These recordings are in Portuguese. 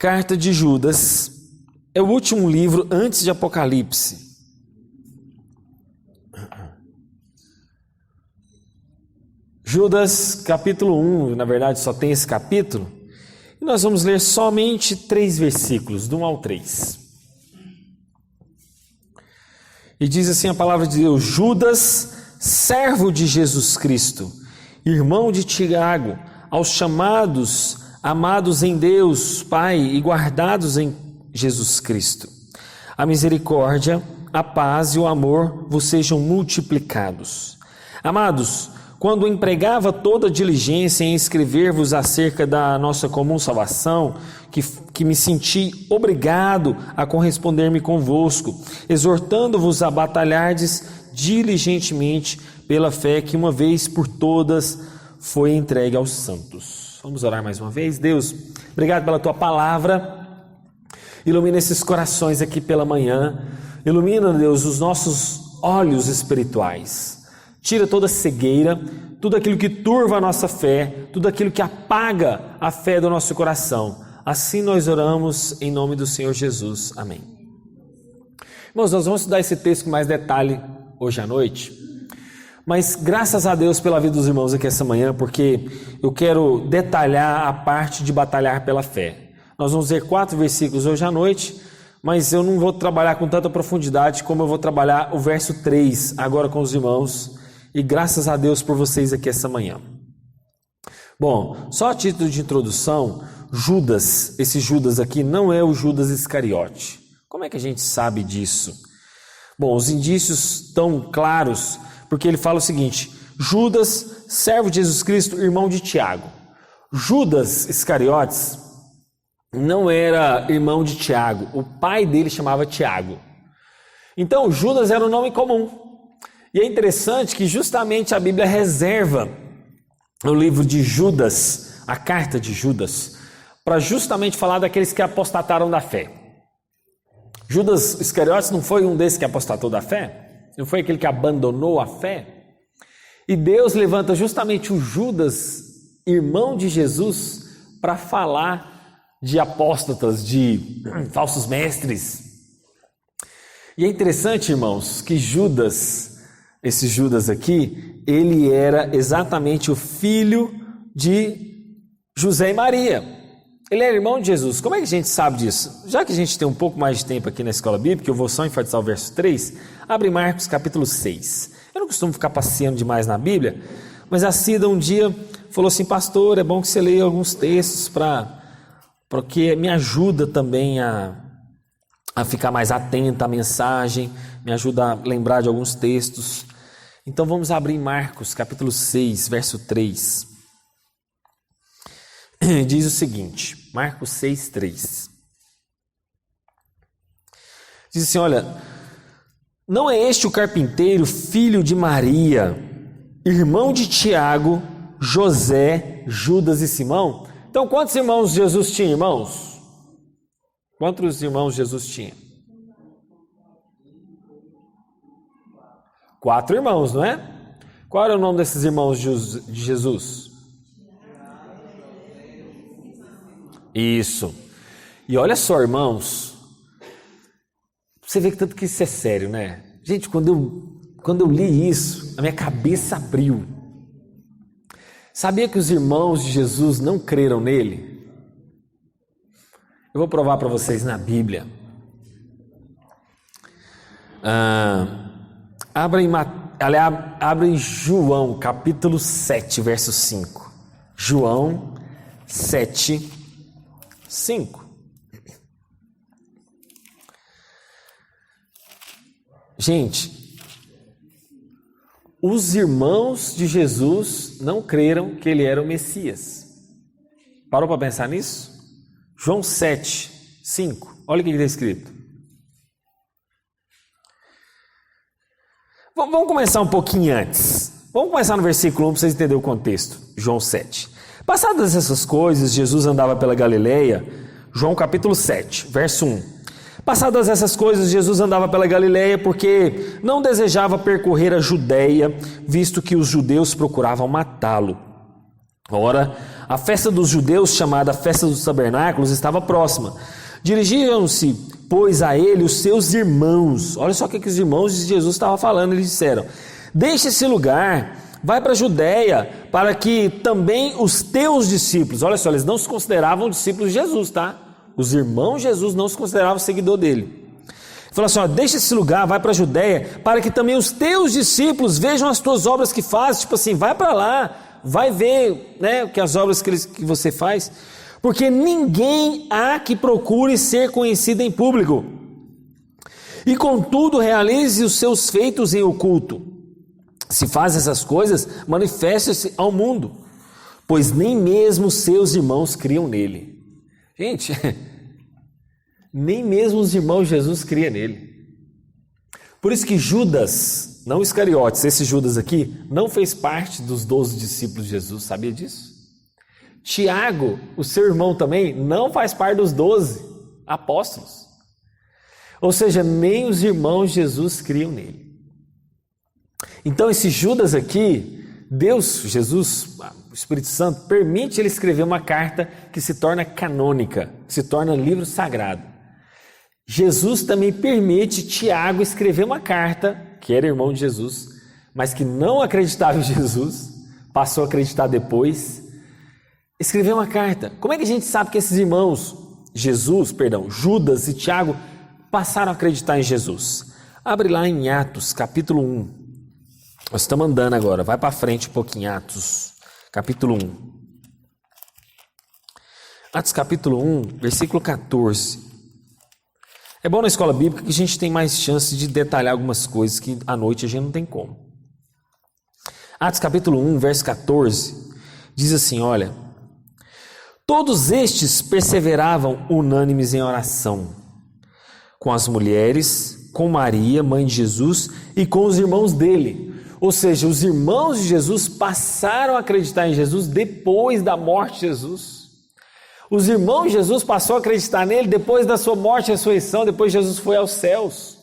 Carta de Judas é o último livro antes de Apocalipse. Judas, capítulo 1, na verdade só tem esse capítulo, e nós vamos ler somente 3 versículos, do 1 ao 3. E diz assim a palavra de Deus: Judas, servo de Jesus Cristo, irmão de Tiago, aos chamados, amados em Deus, Pai, e guardados em Jesus Cristo. A misericórdia, a paz e o amor vos sejam multiplicados. Amados, quando empregava toda diligência em escrever-vos acerca da nossa comum salvação, que me senti obrigado a corresponder-me convosco, exortando-vos a batalhardes diligentemente pela fé que uma vez por todas foi entregue aos santos. Vamos orar mais uma vez. Deus, obrigado pela tua palavra. Ilumina esses corações aqui pela manhã. Ilumina, Deus, os nossos olhos espirituais. Tira toda cegueira, tudo aquilo que turva a nossa fé, tudo aquilo que apaga a fé do nosso coração. Assim nós oramos em nome do Senhor Jesus. Amém. Irmãos, nós vamos estudar esse texto com mais detalhe hoje à noite. Mas graças a Deus pela vida dos irmãos aqui essa manhã, porque eu quero detalhar a parte de batalhar pela fé. Nós vamos ver 4 versículos hoje à noite, mas eu não vou trabalhar com tanta profundidade como eu vou trabalhar o verso 3 agora com os irmãos. E graças a Deus por vocês aqui essa manhã. Bom, só a título de introdução, Judas, esse Judas aqui não é o Judas Iscariote. Como é que a gente sabe disso? Bom, os indícios estão claros, porque ele fala o seguinte: Judas, servo de Jesus Cristo, irmão de Tiago. Judas Iscariotes não era irmão de Tiago, o pai dele chamava Tiago. Então, Judas era um nome comum. E é interessante que justamente a Bíblia reserva o livro de Judas, a carta de Judas, para justamente falar daqueles que apostataram da fé. Judas Iscariotes não foi um desses que apostatou da fé? Não foi aquele que abandonou a fé? E Deus levanta justamente o Judas, irmão de Jesus, para falar de apóstatas, de falsos mestres. E é interessante, irmãos, que Judas, esse Judas aqui, ele era exatamente o filho de José e Maria. Ele era irmão de Jesus. Como é que a gente sabe disso? Já que a gente tem um pouco mais de tempo aqui na escola bíblica, eu vou só enfatizar o verso 3, abre Marcos capítulo 6. Eu não costumo ficar passeando demais na Bíblia, mas a Cida um dia falou assim: pastor, é bom que você leia alguns textos porque me ajuda também a ficar mais atento à mensagem, me ajuda a lembrar de alguns textos. Então vamos abrir Marcos capítulo 6, verso 3. Diz o seguinte, Marcos 6, 3. Diz assim: olha, não é este o carpinteiro, filho de Maria, irmão de Tiago, José, Judas e Simão? Então quantos irmãos Jesus tinha, irmãos? Quantos irmãos Jesus tinha? 4 irmãos, não é? Qual era o nome desses irmãos de Jesus? Isso. E olha só, irmãos, você vê que tanto que isso é sério, né? Gente, quando eu li isso, a minha cabeça abriu. Sabia que os irmãos de Jesus não creram nele? Eu vou provar para vocês na Bíblia. Abre em João, capítulo 7, verso 5. João 7, 5. Gente, os irmãos de Jesus não creram que ele era o Messias. Parou para pensar nisso? João 7, 5. Olha o que está escrito. Vamos começar um pouquinho antes. Vamos começar no versículo 1 para vocês entenderem o contexto. João 7. Passadas essas coisas, Jesus andava pela Galileia. João capítulo 7, verso 1. Passadas essas coisas, Jesus andava pela Galileia porque não desejava percorrer a Judéia, visto que os judeus procuravam matá-lo. Ora, a festa dos judeus, chamada Festa dos Tabernáculos, estava próxima. Dirigiram-se, pois, a ele os seus irmãos. Olha só o que os irmãos de Jesus estavam falando. Eles disseram: deixa esse lugar, vai para a Judéia, para que também os teus discípulos... Olha só, eles não se consideravam discípulos de Jesus, tá? Os irmãos de Jesus não se consideravam seguidor dele. Ele falou assim, ó, deixa esse lugar, vai para a Judéia, para que também os teus discípulos vejam as tuas obras que fazes. Tipo assim, vai para lá, vai ver, né, que as obras que você faz. Porque ninguém há que procure ser conhecido em público. E contudo realize os seus feitos em oculto. Se faz essas coisas, manifeste-se ao mundo, pois nem mesmo seus irmãos criam nele. Gente, nem mesmo os irmãos de Jesus criam nele. Por isso que Judas, não Iscariotes, esse Judas aqui, não fez parte dos 12 discípulos de Jesus, sabia disso? Tiago, o seu irmão também, não faz parte dos 12 apóstolos. Ou seja, nem os irmãos de Jesus criam nele. Então esse Judas aqui, Deus, Jesus, o Espírito Santo, permite ele escrever uma carta que se torna canônica, se torna livro sagrado. Jesus também permite Tiago escrever uma carta, que era irmão de Jesus, mas que não acreditava em Jesus, passou a acreditar depois, escreveu uma carta. Como é que a gente sabe que esses irmãos, Judas e Tiago, passaram a acreditar em Jesus? Abre lá em Atos, capítulo 1. Nós estamos andando agora, vai para frente um pouquinho, Atos, capítulo 1. Atos, capítulo 1, versículo 14. É bom na escola bíblica que a gente tem mais chance de detalhar algumas coisas que à noite a gente não tem como. Atos, capítulo 1, verso 14, diz assim, olha: todos estes perseveravam unânimes em oração, com as mulheres, com Maria, mãe de Jesus, e com os irmãos dele. Ou seja, os irmãos de Jesus passaram a acreditar em Jesus depois da morte de Jesus. Os irmãos de Jesus passaram a acreditar nele depois da sua morte e ressurreição, depois Jesus foi aos céus.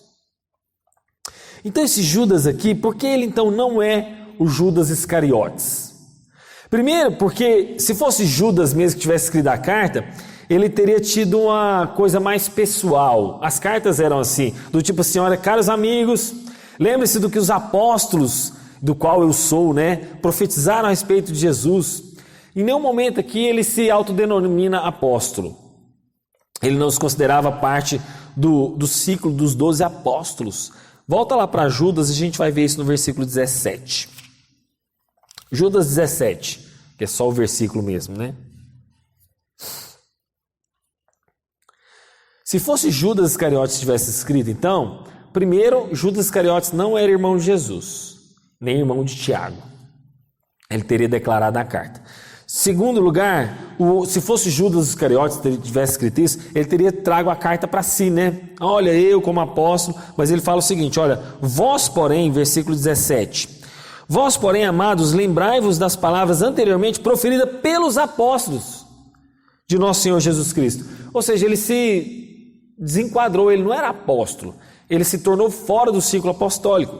Então esse Judas aqui, por que ele então não é o Judas Iscariotes? Primeiro, porque se fosse Judas mesmo que tivesse escrito a carta, ele teria tido uma coisa mais pessoal. As cartas eram assim, do tipo assim, olha, caros amigos, lembre-se do que os apóstolos, do qual eu sou, profetizaram a respeito de Jesus. Em nenhum momento aqui ele se autodenomina apóstolo. Ele não se considerava parte do ciclo dos 12 apóstolos. Volta lá para Judas e a gente vai ver isso no versículo 17. Judas 17, que é só o versículo mesmo, Se fosse Judas Iscariotes que tivesse escrito, então, primeiro, Judas Iscariotes não era irmão de Jesus, nem irmão de Tiago. Ele teria declarado a carta. Segundo lugar, se fosse Judas Iscariotes que tivesse escrito isso, ele teria trago a carta para si, Olha, eu como apóstolo, mas ele fala o seguinte, olha, vós porém, versículo 17, vós porém, amados, lembrai-vos das palavras anteriormente proferidas pelos apóstolos de nosso Senhor Jesus Cristo. Ou seja, ele se desenquadrou, ele não era apóstolo, ele se tornou fora do ciclo apostólico.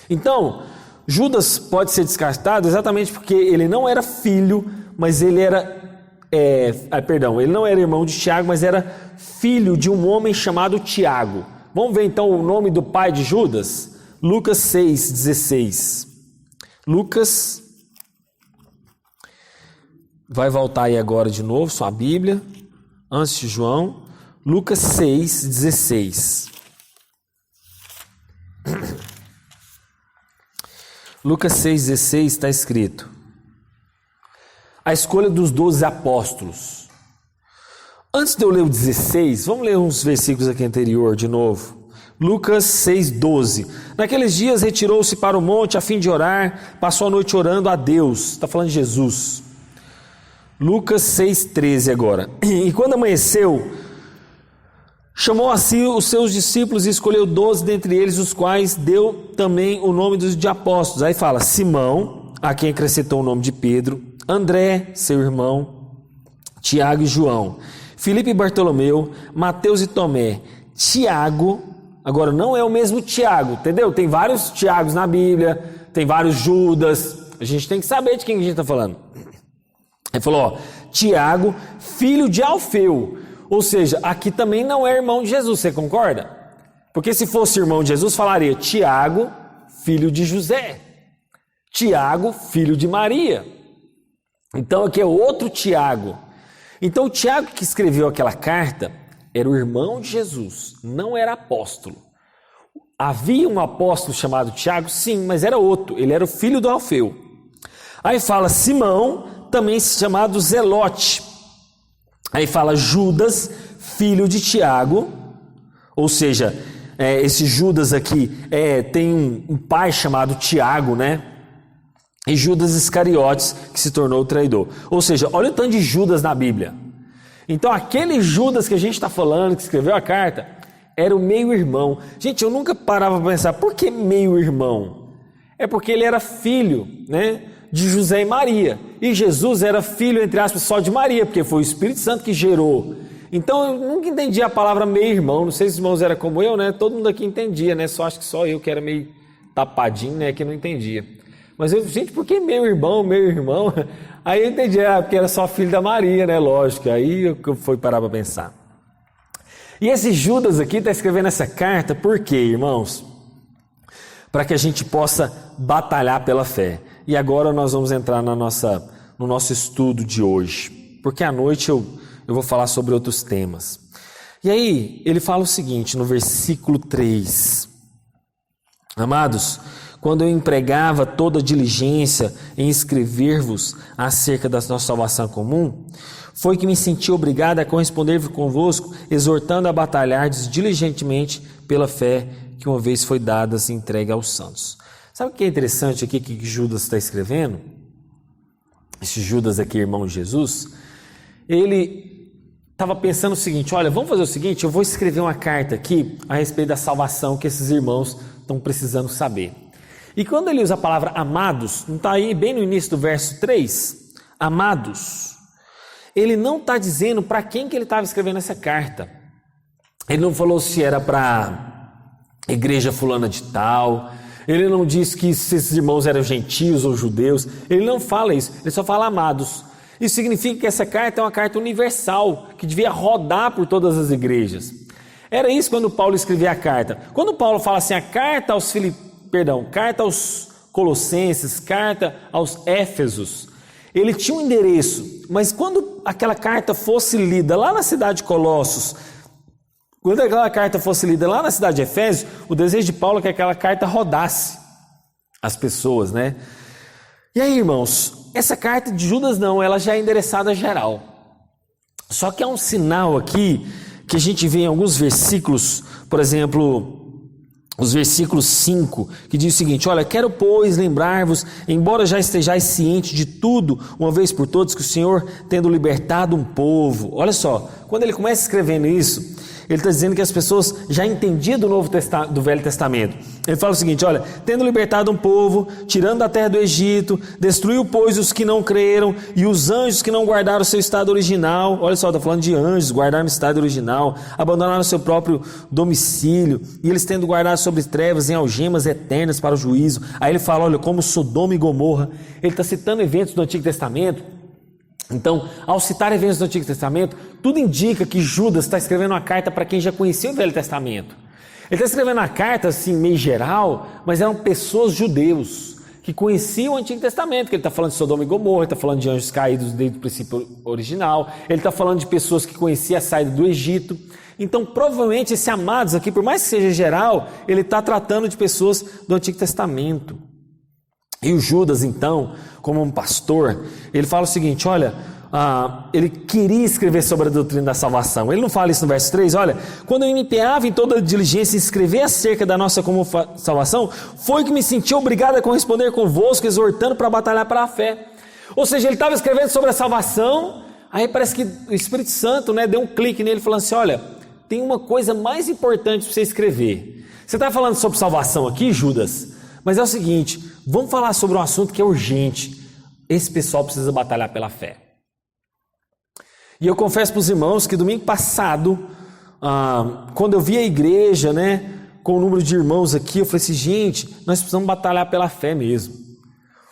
Então, Judas pode ser descartado exatamente porque ele não era filho, mas ele era, ele não era irmão de Tiago, mas era filho de um homem chamado Tiago. Vamos ver então o nome do pai de Judas? Lucas 6,16. Lucas, vai voltar aí agora de novo, sua Bíblia, antes de João, Lucas 6,16. Lucas 6,16 está escrito: a escolha dos 12 apóstolos. Antes de eu ler o 16, vamos ler uns versículos aqui anterior de novo. Lucas 6,12. Naqueles dias retirou-se para o monte a fim de orar, passou a noite orando a Deus. Está falando de Jesus. Lucas 6,13 agora. E quando amanheceu, chamou a si os seus discípulos e escolheu 12 dentre eles, os quais deu também o nome de apóstolos. Aí fala Simão, a quem acrescentou o nome de Pedro, André, seu irmão, Tiago e João, Filipe e Bartolomeu, Mateus e Tomé, Tiago. Agora não é o mesmo Tiago, entendeu? Tem vários Tiagos na Bíblia, tem vários Judas, A gente tem que saber de quem a gente está falando. Ele falou, ó, Tiago, filho de Alfeu. Ou seja, aqui também não é irmão de Jesus, você concorda? Porque se fosse irmão de Jesus, falaria Tiago, filho de José. Tiago, filho de Maria. Então aqui é outro Tiago. Então o Tiago que escreveu aquela carta era o irmão de Jesus, não era apóstolo. Havia um apóstolo chamado Tiago? Sim, mas era outro, ele era o filho do Alfeu. Aí fala Simão, também chamado Zelote. Aí fala Judas, filho de Tiago, ou seja, esse Judas aqui tem um pai chamado Tiago, né? E Judas Iscariotes, que se tornou o traidor. Ou seja, olha o tanto de Judas na Bíblia. Então aquele Judas que a gente está falando, que escreveu a carta, era o meio-irmão. Gente, eu nunca parava para pensar, por que meio-irmão? É porque ele era filho, né, de José e Maria. E Jesus era filho, entre aspas, só de Maria, porque foi o Espírito Santo que gerou. Então eu nunca entendi a palavra meio-irmão. Não sei se os irmãos eram como eu, né? Todo mundo aqui entendia, né? Acho que só eu que era meio tapadinho, né, que não entendia. Mas eu, gente, por que meio-irmão? Aí eu entendi, porque era só filho da Maria, né? Lógico. Aí eu fui parar para pensar. E esse Judas aqui está escrevendo essa carta, por quê, irmãos? Para que a gente possa batalhar pela fé. E agora nós vamos entrar no nosso estudo de hoje. Porque à noite eu vou falar sobre outros temas. E aí, ele fala o seguinte, no versículo 3. Amados, quando eu empregava toda diligência em escrever-vos acerca da nossa salvação comum, foi que me senti obrigado a corresponder convosco, exortando a batalhardes diligentemente pela fé que uma vez foi dada e entregue aos santos. Sabe o que é interessante aqui que Judas está escrevendo? Esse Judas aqui, irmão de Jesus, ele estava pensando o seguinte, olha, vamos fazer o seguinte, eu vou escrever uma carta aqui a respeito da salvação que esses irmãos estão precisando saber. E quando ele usa a palavra amados, não está aí bem no início do verso 3? Amados. Ele não está dizendo para quem que ele estava escrevendo essa carta. Ele não falou se era para igreja fulana de tal. Ele não disse que esses irmãos eram gentios ou judeus. Ele não fala isso. Ele só fala amados. Isso significa que essa carta é uma carta universal, que devia rodar por todas as igrejas. Era isso quando Paulo escrevia a carta. Quando Paulo fala assim, a carta aos carta aos Colossenses, carta aos Éfesos, ele tinha um endereço, mas quando aquela carta fosse lida lá na cidade de Colossos, quando aquela carta fosse lida lá na cidade de Efésios, o desejo de Paulo é que aquela carta rodasse as pessoas, né? E aí, irmãos, essa carta de Judas não, ela já é endereçada geral. Só que há um sinal aqui que a gente vê em alguns versículos, por exemplo, os versículos 5, que diz o seguinte, olha, quero pois lembrar-vos, embora já estejais cientes de tudo, uma vez por todas, que o Senhor, tendo libertado um povo, olha só, quando ele começa escrevendo isso, ele está dizendo que as pessoas já entendiam do Velho Testamento. Ele fala o seguinte, olha, tendo libertado um povo, tirando da terra do Egito, destruiu, pois, os que não creram e os anjos que não guardaram o seu estado original. Olha só, está falando de anjos, guardaram o estado original, abandonaram o seu próprio domicílio, e eles tendo guardado sobre trevas em algemas eternas para o juízo. Aí ele fala, olha, como Sodoma e Gomorra. Ele está citando eventos do Antigo Testamento. Então, ao citar eventos do Antigo Testamento, tudo indica que Judas está escrevendo uma carta para quem já conhecia o Velho Testamento. Ele está escrevendo uma carta, assim, meio geral, mas eram pessoas judeus que conheciam o Antigo Testamento, que ele está falando de Sodoma e Gomorra, ele está falando de anjos caídos desde o princípio original, ele está falando de pessoas que conheciam a saída do Egito. Então, provavelmente, esse amados aqui, por mais que seja geral, ele está tratando de pessoas do Antigo Testamento. E o Judas, então, como um pastor, ele fala o seguinte, olha, ele queria escrever sobre a doutrina da salvação. Ele não fala isso no verso 3, olha, quando eu me empenhava em toda diligência em escrever acerca da nossa comum salvação, foi que me senti obrigado a corresponder convosco, exortando para batalhar para a fé. Ou seja, ele estava escrevendo sobre a salvação, aí parece que o Espírito Santo, né, deu um clique nele, falando assim, olha, tem uma coisa mais importante para você escrever. Você está falando sobre salvação aqui, Judas? Mas é o seguinte, vamos falar sobre um assunto que é urgente. Esse pessoal precisa batalhar pela fé. E eu confesso para os irmãos que domingo passado, quando eu vi a igreja, né, com o número de irmãos aqui, eu falei assim, gente, nós precisamos batalhar pela fé mesmo.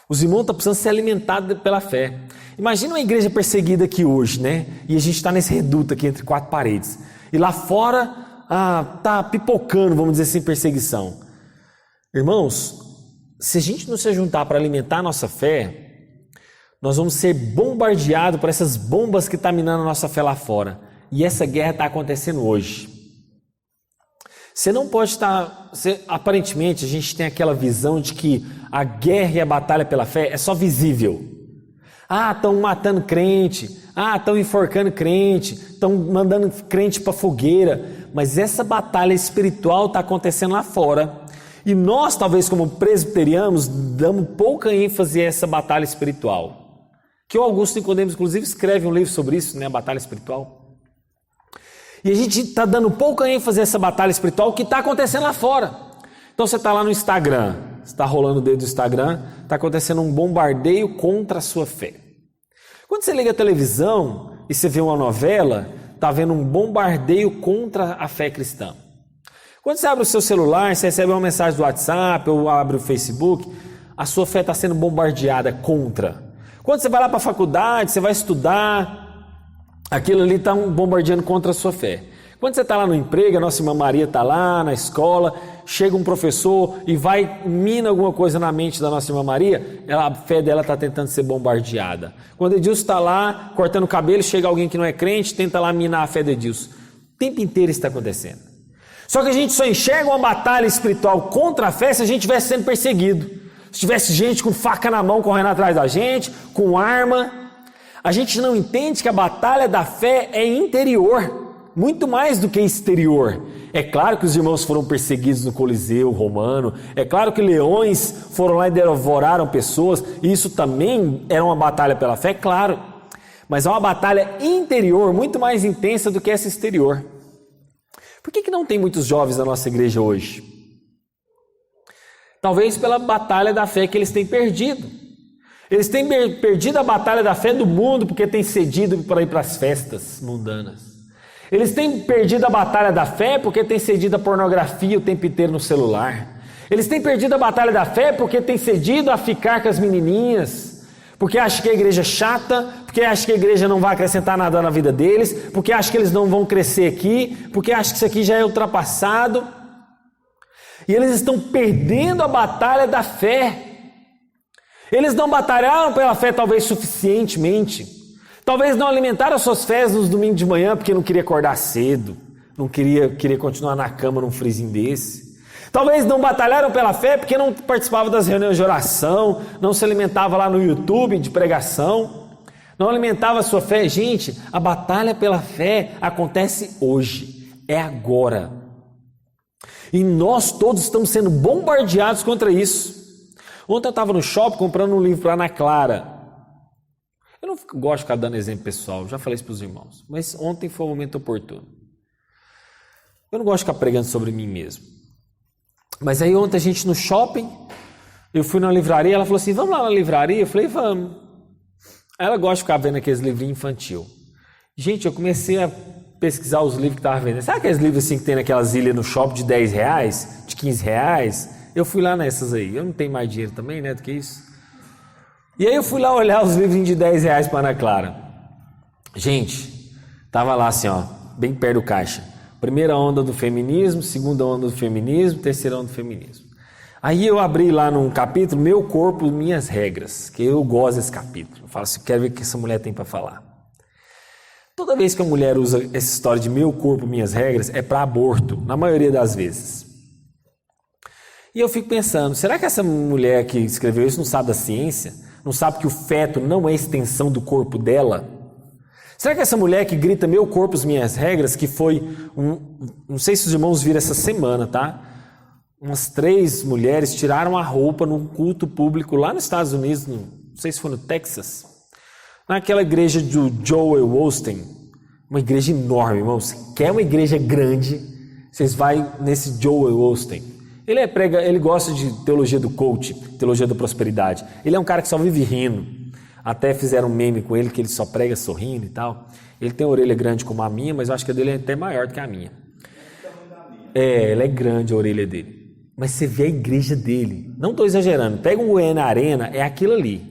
Os irmãos estão precisando ser alimentados pela fé. Imagina uma igreja perseguida aqui hoje, né? E a gente está nesse reduto aqui entre quatro paredes. E lá fora está pipocando, vamos dizer assim, perseguição. Irmãos, se a gente não se juntar para alimentar a nossa fé, nós vamos ser bombardeados por essas bombas que estão minando a nossa fé lá fora. E essa guerra está acontecendo hoje. Você não pode estar... aparentemente, a gente tem aquela visão de que a guerra e a batalha pela fé é só visível. Estão matando crente. Estão enforcando crente. Estão mandando crente para fogueira. Mas essa batalha espiritual está acontecendo lá fora. E nós, talvez como presbiterianos, damos pouca ênfase a essa batalha espiritual. Que o Augusto Nicodemos, inclusive, escreve um livro sobre isso, né? A batalha espiritual. E a gente está dando pouca ênfase a essa batalha espiritual que está acontecendo lá fora. Então você está lá no Instagram, você está rolando o dedo do Instagram, está acontecendo um bombardeio contra a sua fé. Quando você liga a televisão e você vê uma novela, está vendo um bombardeio contra a fé cristã. Quando você abre o seu celular, você recebe uma mensagem do WhatsApp ou abre o Facebook, a sua fé está sendo bombardeada contra. Quando você vai lá para a faculdade, você vai estudar, aquilo ali está bombardeando contra a sua fé. Quando você está lá no emprego, a nossa irmã Maria está lá na escola, chega um professor e mina alguma coisa na mente da nossa irmã Maria, a fé dela está tentando ser bombardeada. Quando Edilson está lá cortando o cabelo, chega alguém que não é crente, tenta lá minar a fé de Edilson. O tempo inteiro isso está acontecendo. Só que a gente só enxerga uma batalha espiritual contra a fé se a gente estivesse sendo perseguido. Se tivesse gente com faca na mão correndo atrás da gente, com arma. A gente não entende que a batalha da fé é interior, muito mais do que exterior. É claro que os irmãos foram perseguidos no Coliseu Romano, é claro que leões foram lá e devoraram pessoas, e isso também era uma batalha pela fé, claro. Mas é uma batalha interior, muito mais intensa do que essa exterior. Por que não tem muitos jovens na nossa igreja hoje? Talvez pela batalha da fé que eles têm perdido. Eles têm perdido a batalha da fé do mundo porque têm cedido para ir para as festas mundanas. Eles têm perdido a batalha da fé porque têm cedido a pornografia o tempo inteiro no celular. Eles têm perdido a batalha da fé porque têm cedido a ficar com as menininhas, porque acham que a igreja é chata, porque acham que a igreja não vai acrescentar nada na vida deles, porque acham que eles não vão crescer aqui, porque acham que isso aqui já é ultrapassado. E eles estão perdendo a batalha da fé. Eles não batalharam pela fé talvez suficientemente. Talvez não alimentaram suas fés nos domingos de manhã porque não queria acordar cedo, não queria continuar na cama num frizinho desse. Talvez não batalharam pela fé porque não participavam das reuniões de oração, não se alimentava lá no YouTube de pregação, não alimentava a sua fé. Gente, a batalha pela fé acontece hoje, é agora. E nós todos estamos sendo bombardeados contra isso. Ontem eu estava no shopping comprando um livro para Ana Clara. Eu não gosto de ficar dando exemplo pessoal, já falei isso para os irmãos, mas ontem foi um momento oportuno. Eu não gosto de ficar pregando sobre mim mesmo. Mas aí ontem a gente no shopping, eu fui na livraria, ela falou assim, vamos lá na livraria? Eu falei, vamos. Aí ela gosta de ficar vendo aqueles livrinhos infantil. Gente, eu comecei a pesquisar os livros que estava vendendo. Sabe aqueles livros assim que tem naquelas ilhas no shopping de R$10, de R$15? Eu fui lá nessas aí. Eu não tenho mais dinheiro também, né, do que isso. E aí eu fui lá olhar os livrinhos de R$10 para Ana Clara. Gente, tava lá assim, ó, bem perto do caixa. Primeira onda do feminismo, segunda onda do feminismo, terceira onda do feminismo. Aí eu abri lá num capítulo, Meu Corpo, Minhas Regras, que eu gosto desse capítulo. Eu falo assim, quero ver o que essa mulher tem para falar. Toda vez que a mulher usa essa história de meu corpo, minhas regras, é para aborto, na maioria das vezes. E eu fico pensando, será que essa mulher que escreveu isso não sabe da ciência? Não sabe que o feto não é extensão do corpo dela? Será que essa mulher que grita meu corpo, minhas regras, que foi, não sei se os irmãos viram essa semana, tá? Umas 3 mulheres tiraram a roupa num culto público lá nos Estados Unidos, não sei se foi no Texas, naquela igreja do Joel Osteen, uma igreja enorme, irmãos. Quer uma igreja grande, vocês vão nesse Joel Osteen. Ele gosta de teologia do coach, teologia da prosperidade. Ele é um cara que só vive rindo. Até fizeram um meme com ele que ele só prega sorrindo e tal. Ele tem a orelha grande como a minha, mas eu acho que a dele é até maior do que a minha. Ela é grande a orelha dele. Mas você vê a igreja dele, não estou exagerando, pega um Goiânia Arena, é aquilo ali,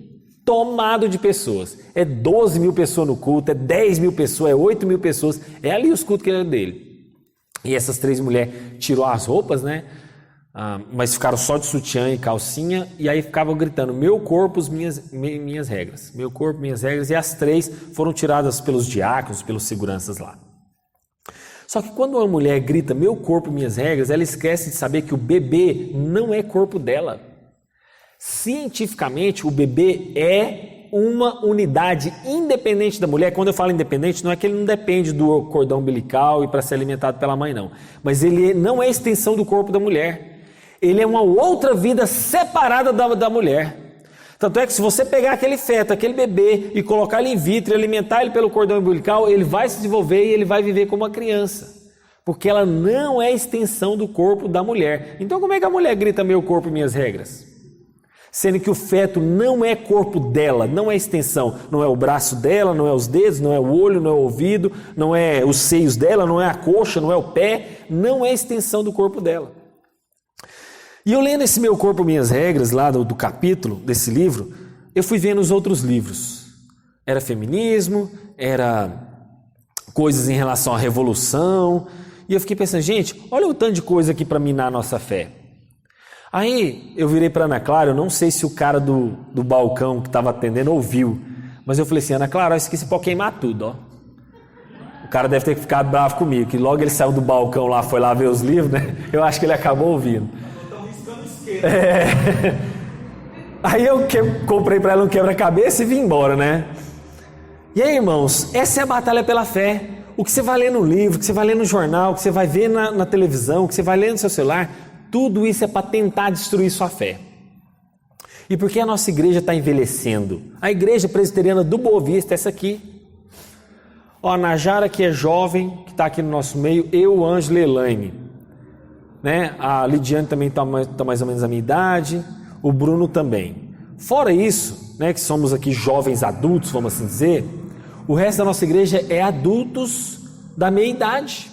tomado de pessoas, é 12 mil pessoas no culto, é 10 mil pessoas, é 8 mil pessoas, é ali os cultos que era dele. E essas 3 mulheres tirou as roupas, né? Mas ficaram só de sutiã e calcinha, e aí ficavam gritando, meu corpo, minhas regras, meu corpo, minhas regras, e as 3 foram tiradas pelos diáconos, pelos seguranças lá. Só que quando uma mulher grita, meu corpo, minhas regras, ela esquece de saber que o bebê não é corpo dela. Cientificamente, o bebê é uma unidade independente da mulher. Quando eu falo independente, não é que ele não depende do cordão umbilical e para ser alimentado pela mãe, não. Mas ele não é extensão do corpo da mulher. Ele é uma outra vida separada da mulher. Tanto é que se você pegar aquele feto, aquele bebê e colocar ele in vitro, alimentar ele pelo cordão umbilical, ele vai se desenvolver e ele vai viver como uma criança. Porque ela não é extensão do corpo da mulher. Então como é que a mulher grita meu corpo, minhas regras? Sendo que o feto não é corpo dela, não é extensão. Não é o braço dela, não é os dedos, não é o olho, não é o ouvido, não é os seios dela, não é a coxa, não é o pé. Não é extensão do corpo dela. E eu lendo esse meu corpo, minhas regras, lá do capítulo desse livro, eu fui vendo os outros livros. Era feminismo, era coisas em relação à revolução. E eu fiquei pensando, gente, olha o tanto de coisa aqui para minar a nossa fé. Aí eu virei para Ana Clara, eu não sei se o cara do balcão que estava atendendo ouviu, mas eu falei assim, Ana Clara, isso aqui você pode queimar tudo, ó. O cara deve ter ficado bravo comigo, que logo ele saiu do balcão lá, foi lá ver os livros, né? Eu acho que ele acabou ouvindo. Aí eu comprei para ela um quebra-cabeça e vim embora, né? E aí, irmãos, essa é a batalha pela fé. O que você vai ler no livro, o que você vai ler no jornal, o que você vai ver na televisão, o que você vai ler no seu celular, tudo isso é para tentar destruir sua fé. E por que a nossa igreja está envelhecendo? A igreja presbiteriana do Boa Vista, essa aqui. Ó, a Najara, que é jovem, que está aqui no nosso meio, eu, Ângela e Elaine. Né? A Lidiane também está mais ou menos a minha idade, o Bruno também. Fora isso, né, que somos aqui jovens adultos, vamos assim dizer, o resto da nossa igreja é adultos da meia idade.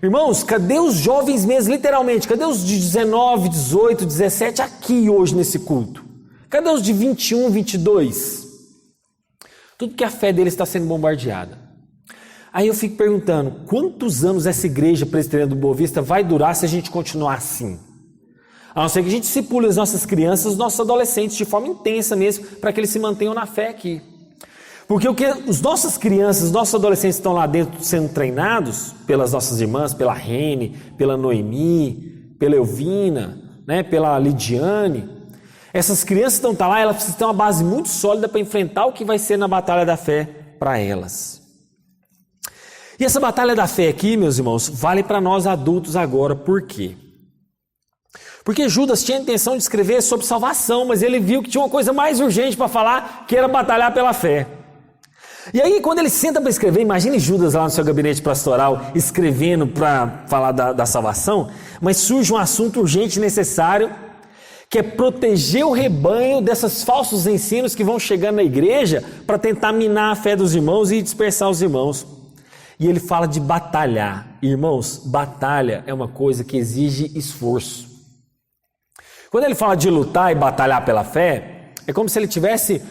Irmãos, cadê os jovens mesmo, literalmente? Cadê os de 19, 18, 17 aqui hoje nesse culto? Cadê os de 21, 22? Tudo que a fé deles está sendo bombardeada. Aí eu fico perguntando, quantos anos essa igreja presbiteriana do Boa Vista vai durar se a gente continuar assim? A não ser que a gente discipule as nossas crianças, os nossos adolescentes de forma intensa mesmo, para que eles se mantenham na fé aqui. Porque o que as nossas crianças, os nossos adolescentes estão lá dentro sendo treinados pelas nossas irmãs, pela Rene, pela Noemi, pela Elvina, né, pela Lidiane. Essas crianças estão lá, elas precisam ter uma base muito sólida para enfrentar o que vai ser na batalha da fé para elas. E essa batalha da fé aqui, meus irmãos, vale para nós adultos agora. Por quê? Porque Judas tinha a intenção de escrever sobre salvação, mas ele viu que tinha uma coisa mais urgente para falar, que era batalhar pela fé. E aí, quando ele senta para escrever, imagine Judas lá no seu gabinete pastoral, escrevendo para falar da salvação, mas surge um assunto urgente e necessário, que é proteger o rebanho desses falsos ensinos que vão chegando na igreja para tentar minar a fé dos irmãos e dispersar os irmãos. E ele fala de batalhar. Irmãos, batalha é uma coisa que exige esforço. Quando ele fala de lutar e batalhar pela fé, é como se ele tivesse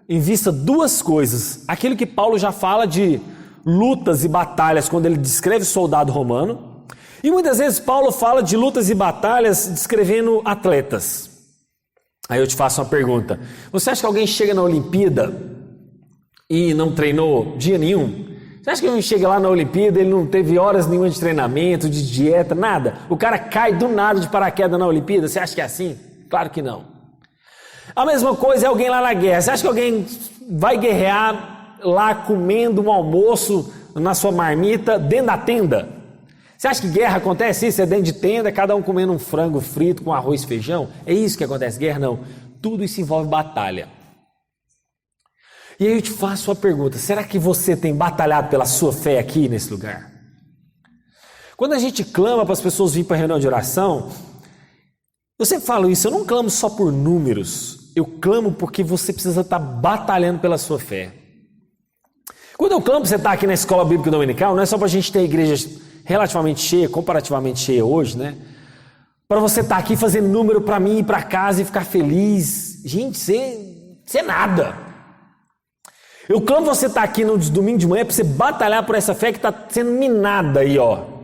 em vista duas coisas. Aquilo que Paulo já fala de lutas e batalhas quando ele descreve o soldado romano. E muitas vezes Paulo fala de lutas e batalhas descrevendo atletas. Aí eu te faço uma pergunta. Você acha que alguém chega na Olimpíada e não treinou dia nenhum? Você acha que alguém chega lá na Olimpíada e ele não teve horas nenhuma de treinamento, de dieta, nada? O cara cai do nada de paraquedas na Olimpíada? Você acha que é assim? Claro que não. A mesma coisa é alguém lá na guerra. Você acha que alguém vai guerrear lá comendo um almoço na sua marmita dentro da tenda? Você acha que guerra acontece isso? É dentro de tenda, cada um comendo um frango frito com arroz e feijão? É isso que acontece? Guerra não. Tudo isso envolve batalha. E aí eu te faço uma pergunta. Será que você tem batalhado pela sua fé aqui nesse lugar? Quando a gente clama para as pessoas virem para a reunião de oração, eu sempre falo isso, eu não clamo só por números, eu clamo porque você precisa estar batalhando pela sua fé. Quando eu clamo para você estar aqui na Escola Bíblica Dominical, não é só para a gente ter a igreja relativamente cheia, comparativamente cheia hoje, né? para você estar aqui fazendo número para mim ir para casa e ficar feliz. Gente, você é nada. Eu clamo você estar aqui no domingo de manhã para você batalhar por essa fé que está sendo minada aí, ó.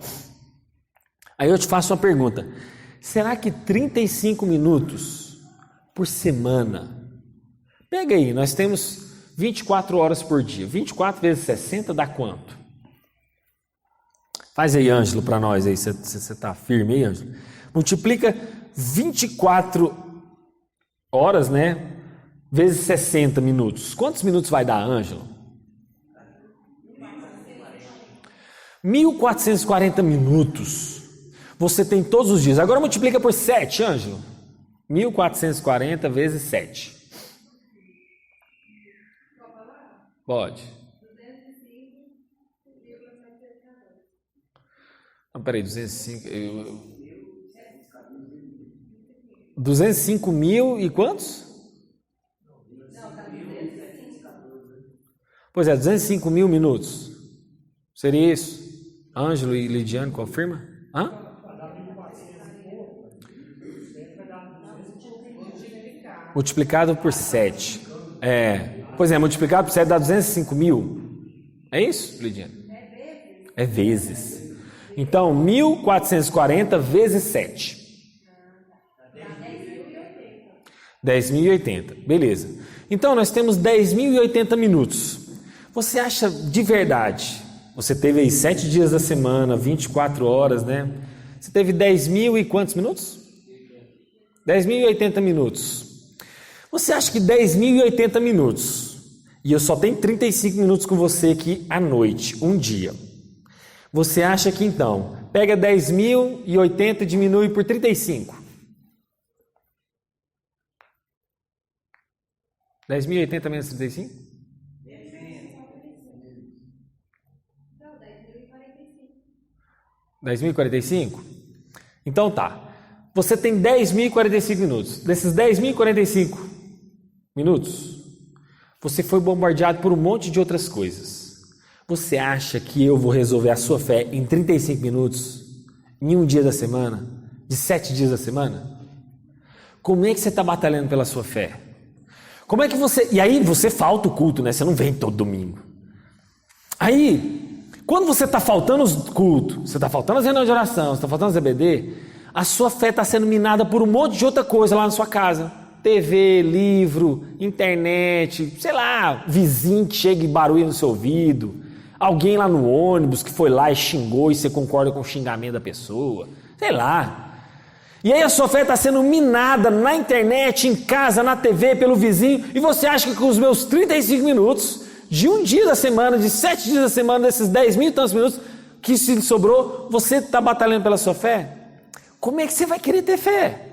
Aí eu te faço uma pergunta. Será que 35 minutos por semana? Pega aí, nós temos 24 horas por dia. 24 vezes 60 dá quanto? Faz aí, Ângelo, para nós aí. Você está firme aí, Ângelo? Multiplica 24 horas, né? Vezes 60 minutos. Quantos minutos vai dar, Ângelo? 1440 minutos. Você tem todos os dias. Agora multiplica por 7, Ângelo. 1440 vezes 7. Pode. Não, peraí, 205 mil e quantos? Pois é, 205 mil minutos. Seria isso? Ângelo e Lidiane, confirma? Hã? Multiplicado por 7. Pois é, multiplicado por 7 dá 205 mil. É isso, Lidiane? É vezes. Então, 1440 vezes 7. 10.080. Beleza. Então, nós temos 10.080 minutos. Você acha de verdade? Você teve aí 7 dias da semana, 24 horas, né? Você teve 10.000 e quantos minutos? 10.080 minutos. Você acha que 10.080 minutos, e eu só tenho 35 minutos com você aqui à noite, um dia. Você acha que então, pega 10.080 e diminui por 35. 10.080 menos 35? 10.045? Então tá. Você tem 10.045 minutos. Desses 10.045 minutos, você foi bombardeado por um monte de outras coisas. Você acha que eu vou resolver a sua fé em 35 minutos? Em um dia da semana? De 7 dias da semana? Como é que você está batalhando pela sua fé? Como é que você... E aí você falta o culto, né? Você não vem todo domingo. Aí, quando você está faltando os cultos, você está faltando as reuniões de oração, você está faltando as EBD, a sua fé está sendo minada por um monte de outra coisa lá na sua casa. TV, livro, internet, sei lá, vizinho que chega e barulha no seu ouvido, alguém lá no ônibus que foi lá e xingou e você concorda com o xingamento da pessoa, sei lá. E aí a sua fé está sendo minada na internet, em casa, na TV, pelo vizinho, e você acha que com os meus 35 minutos, de um dia da semana, de 7 dias da semana, desses 10.000 e tantos minutos que se sobrou, você está batalhando pela sua fé? Como é que você vai querer ter fé?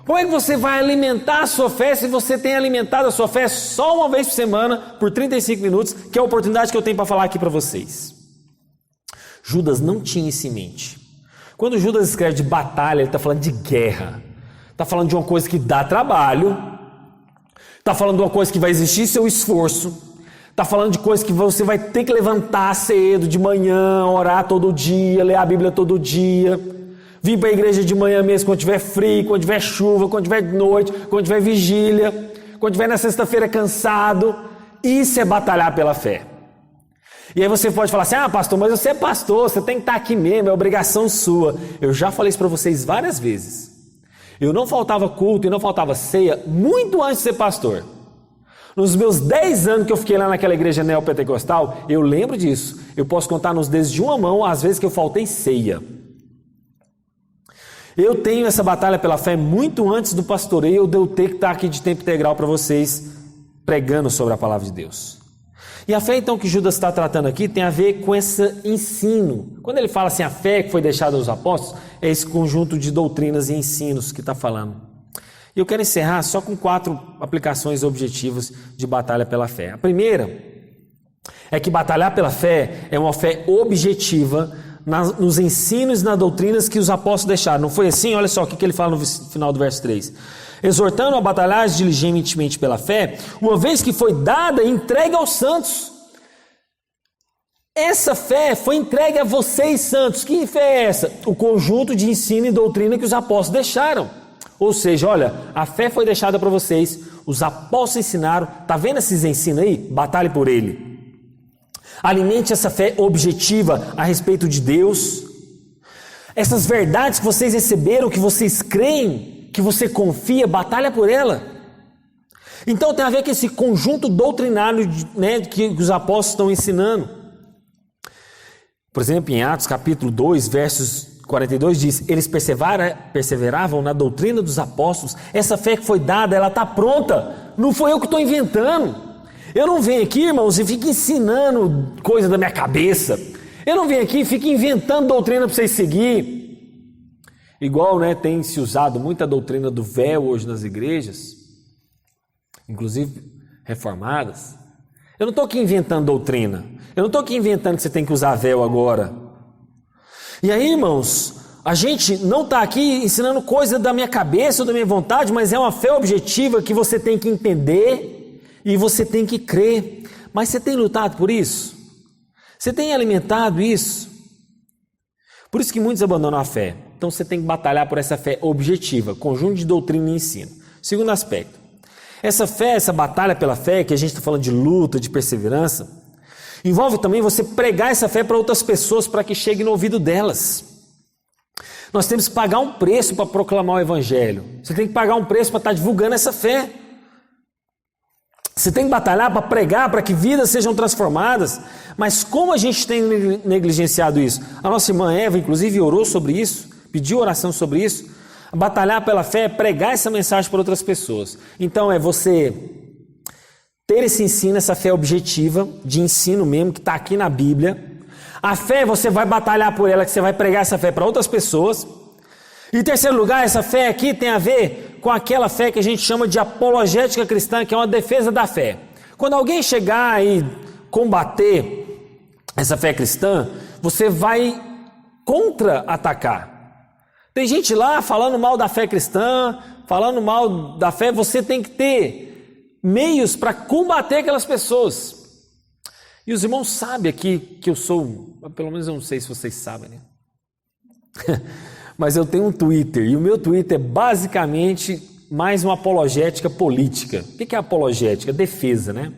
Como é que você vai alimentar a sua fé se você tem alimentado a sua fé só uma vez por semana, por 35 minutos, que é a oportunidade que eu tenho para falar aqui para vocês? Judas não tinha isso em mente. Quando Judas escreve de batalha, ele está falando de guerra. Está falando de uma coisa que dá trabalho. Está falando de uma coisa que vai exigir seu esforço. Está falando de coisa que você vai ter que levantar cedo, de manhã, orar todo dia, ler a Bíblia todo dia. Vir para a igreja de manhã mesmo, quando tiver frio, quando tiver chuva, quando tiver noite, quando tiver vigília, quando tiver na sexta-feira cansado. Isso é batalhar pela fé. E aí você pode falar assim, pastor, mas você é pastor, você tem que estar aqui mesmo, é obrigação sua. Eu já falei isso para vocês várias vezes. Eu não faltava culto e não faltava ceia muito antes de ser pastor. Nos meus 10 anos que eu fiquei lá naquela igreja neopentecostal, eu lembro disso. Eu posso contar nos dedos de uma mão as vezes que eu faltei ceia. Eu tenho essa batalha pela fé muito antes do pastoreio, de eu ter que estar aqui de tempo integral para vocês, pregando sobre a palavra de Deus. E a fé então que Judas está tratando aqui tem a ver com esse ensino. Quando ele fala assim, a fé que foi deixada aos apóstolos, é esse conjunto de doutrinas e ensinos que está falando. E eu quero encerrar só com 4 aplicações objetivas de batalha pela fé. A primeira é que batalhar pela fé é uma fé objetiva nos ensinos e nas doutrinas que os apóstolos deixaram. Não foi assim? Olha só o que ele fala no final do verso 3. Exortando a batalhar diligentemente pela fé, uma vez que foi dada e entregue aos santos. Essa fé foi entregue a vocês, santos. Que fé é essa? O conjunto de ensino e doutrina que os apóstolos deixaram. Ou seja, olha, a fé foi deixada para vocês, os apóstolos ensinaram. Tá vendo esses ensinos aí? Batalhe por ele. Alimente essa fé objetiva a respeito de Deus. Essas verdades que vocês receberam, que vocês creem, que você confia, batalha por ela. Então tem a ver com esse conjunto doutrinário, né, que os apóstolos estão ensinando. Por exemplo, em Atos capítulo 2, versos 42 diz: eles perseveravam na doutrina dos apóstolos. Essa fé que foi dada, ela está pronta. Não foi eu que estou inventando. Eu não venho aqui, irmãos, e fico ensinando coisa da minha cabeça. Eu não venho aqui e fico inventando doutrina para vocês seguir. Igual, né, tem se usado muita doutrina do véu hoje nas igrejas, inclusive reformadas. Eu não estou aqui inventando doutrina. Eu não estou aqui inventando que você tem que usar véu agora. E aí, irmãos, a gente não está aqui ensinando coisa da minha cabeça ou da minha vontade, mas é uma fé objetiva que você tem que entender e você tem que crer. Mas você tem lutado por isso? Você tem alimentado isso? Por isso que muitos abandonam a fé. Então você tem que batalhar por essa fé objetiva, conjunto de doutrina e ensino. Segundo aspecto, essa fé, essa batalha pela fé, que a gente está falando de luta, de perseverança, envolve também você pregar essa fé para outras pessoas, para que chegue no ouvido delas. Nós temos que pagar um preço para proclamar o evangelho. Você tem que pagar um preço para estar divulgando essa fé. Você tem que batalhar para pregar, para que vidas sejam transformadas. Mas como a gente tem negligenciado isso? A nossa irmã Eva, inclusive, orou sobre isso, pediu oração sobre isso. Batalhar pela fé é pregar essa mensagem para outras pessoas. Então é você ter esse ensino, essa fé objetiva, de ensino mesmo, que está aqui na Bíblia. A fé, você vai batalhar por ela, que você vai pregar essa fé para outras pessoas. E em terceiro lugar, essa fé aqui tem a ver com aquela fé que a gente chama de apologética cristã, que é uma defesa da fé. Quando alguém chegar e combater essa fé cristã, você vai contra-atacar. Tem gente lá falando mal da fé cristã, falando mal da fé, você tem que ter meios para combater aquelas pessoas. E os irmãos sabem aqui que eu sou, pelo menos eu não sei se vocês sabem, né? Mas eu tenho um Twitter, e o meu Twitter é basicamente mais uma apologética política. O que é apologética? Defesa, né?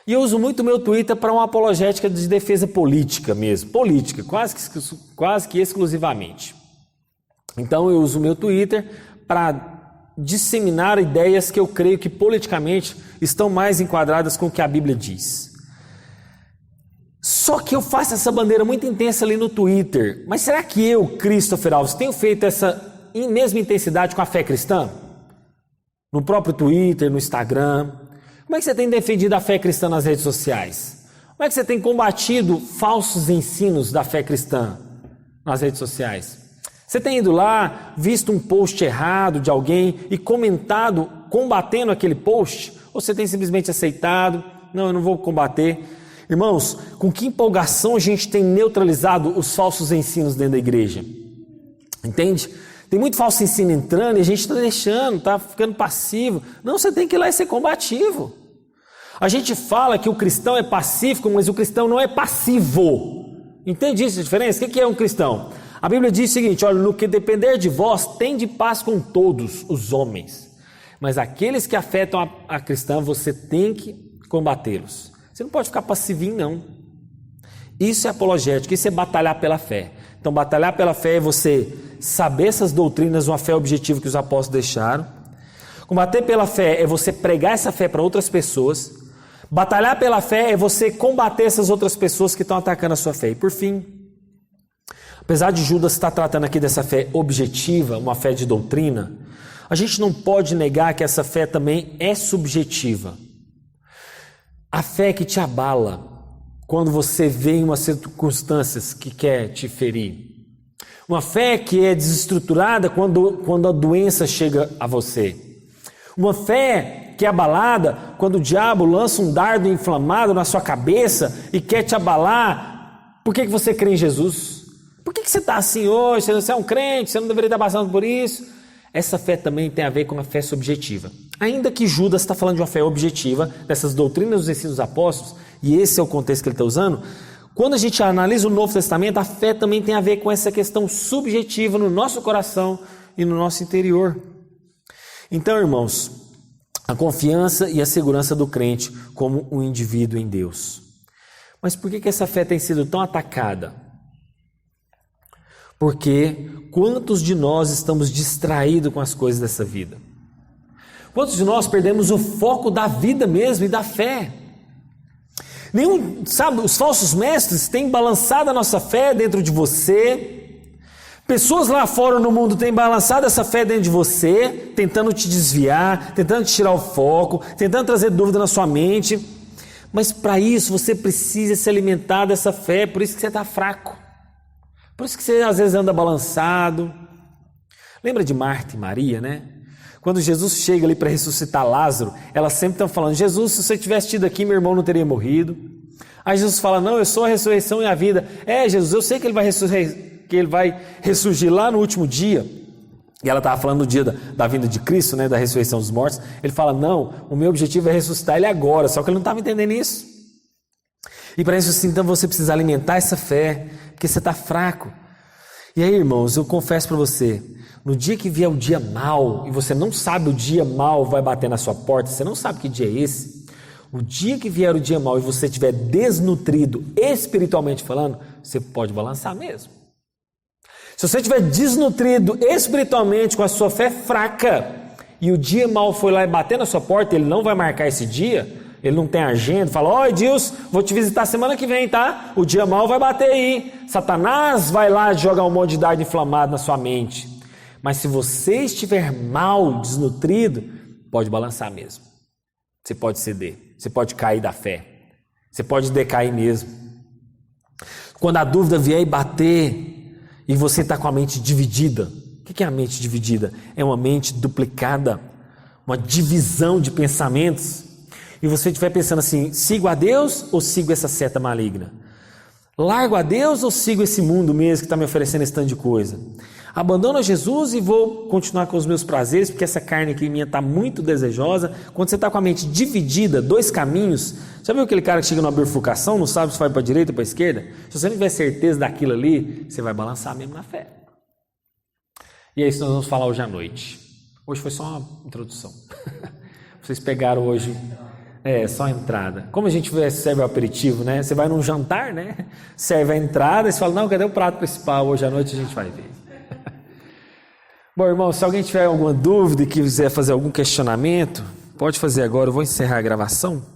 E eu uso muito o meu Twitter para uma apologética de defesa política mesmo, política, quase que exclusivamente. Então eu uso o meu Twitter para disseminar ideias que eu creio que politicamente estão mais enquadradas com o que a Bíblia diz. Só que eu faço essa bandeira muito intensa ali no Twitter. Mas será que eu, Christopher Alves, tenho feito essa mesma intensidade com a fé cristã? No próprio Twitter, no Instagram? Como é que você tem defendido a fé cristã nas redes sociais? Como é que você tem combatido falsos ensinos da fé cristã nas redes sociais? Você tem ido lá, visto um post errado de alguém e comentado, combatendo aquele post? Ou você tem simplesmente aceitado? Não, eu não vou combater. Irmãos, com que empolgação a gente tem neutralizado os falsos ensinos dentro da igreja? Entende? Tem muito falso ensino entrando e a gente está deixando, está ficando passivo. Não, você tem que ir lá e ser combativo. A gente fala que o cristão é pacífico, mas o cristão não é passivo. Entende isso, a diferença? O que é um cristão? A Bíblia diz o seguinte: olha, no que depender de vós, tende paz com todos os homens. Mas aqueles que afetam a cristã, você tem que combatê-los. Você não pode ficar passivinho, não. Isso é apologética, isso é batalhar pela fé. Então, batalhar pela fé é você saber essas doutrinas, uma fé objetiva que os apóstolos deixaram. Combater pela fé é você pregar essa fé para outras pessoas. Batalhar pela fé é você combater essas outras pessoas que estão atacando a sua fé. E por fim, apesar de Judas estar tratando aqui dessa fé objetiva, uma fé de doutrina, a gente não pode negar que essa fé também é subjetiva. A fé que te abala quando você vê em umas circunstâncias que quer te ferir. Uma fé que é desestruturada quando a doença chega a você. Uma fé que é abalada quando o diabo lança um dardo inflamado na sua cabeça e quer te abalar. Por que você crê em Jesus? Por que você está assim hoje? Você é um crente, você não deveria estar passando por isso. Essa fé também tem a ver com a fé subjetiva. Ainda que Judas está falando de uma fé objetiva, dessas doutrinas dos ensinos dos apóstolos, e esse é o contexto que ele está usando, Quando a gente analisa o Novo Testamento, a fé também tem a ver com essa questão subjetiva no nosso coração e no nosso interior. Então, irmãos, a confiança e a segurança do crente como um indivíduo em Deus. Mas por que essa fé tem sido tão atacada? Porque quantos de nós estamos distraídos com as coisas dessa vida? Quantos de nós perdemos o foco da vida mesmo e da fé? Sabe, os falsos mestres têm balançado a nossa fé dentro de você. Pessoas lá fora no mundo têm balançado essa fé dentro de você, tentando te desviar, tentando te tirar o foco, tentando trazer dúvida na sua mente. Mas para isso você precisa se alimentar dessa fé, por isso que você está fraco. Por isso que você às vezes anda balançado. Lembra de Marta e Maria, né? Quando Jesus chega ali para ressuscitar Lázaro, elas sempre estão falando: Jesus, se você tivesse tido aqui, meu irmão não teria morrido. Aí Jesus fala: não, eu sou a ressurreição e a vida. Jesus, eu sei que ele vai ressurgir lá no último dia. E ela estava falando do dia da vinda de Cristo, né, da ressurreição dos mortos. Ele fala: não, o meu objetivo é ressuscitar ele agora. Só que ele não estava entendendo isso. E para isso, então, você precisa alimentar essa fé, porque você está fraco. E aí, irmãos, eu confesso para você, no dia que vier o dia mau, e você não sabe o dia mau vai bater na sua porta, você não sabe que dia é esse, o dia que vier o dia mau e você estiver desnutrido, espiritualmente falando, você pode balançar mesmo. Se você estiver desnutrido espiritualmente, com a sua fé fraca, e o dia mau foi lá e bater na sua porta, ele não vai marcar esse dia, ele não tem agenda, fala: ó, Deus, vou te visitar semana que vem, tá? O dia mau vai bater aí. Satanás vai lá jogar um monte de dardo inflamado na sua mente. Mas se você estiver mal, desnutrido, pode balançar mesmo. Você pode ceder, você pode cair da fé, você pode decair mesmo. Quando a dúvida vier e bater, e você está com a mente dividida. O que é a mente dividida? É uma mente duplicada, uma divisão de pensamentos. E você estiver pensando assim: sigo a Deus ou sigo essa seta maligna? Largo a Deus ou sigo esse mundo mesmo que está me oferecendo esse tanto de coisa? Abandono a Jesus e vou continuar com os meus prazeres, porque essa carne aqui minha está muito desejosa. Quando você está com a mente dividida, dois caminhos, já viu aquele cara que chega numa bifurcação, não sabe se vai para a direita ou para a esquerda? Se você não tiver certeza daquilo ali, você vai balançar mesmo na fé. E é isso que nós vamos falar hoje à noite. Hoje foi só uma introdução. Vocês pegaram hoje... só a entrada. Como a gente serve o aperitivo, né? Você vai num jantar, né? Serve a entrada e você fala: não, cadê o prato principal? Hoje à noite a gente vai ver. Bom, irmão, se alguém tiver alguma dúvida e quiser fazer algum questionamento, pode fazer agora. Eu vou encerrar a gravação.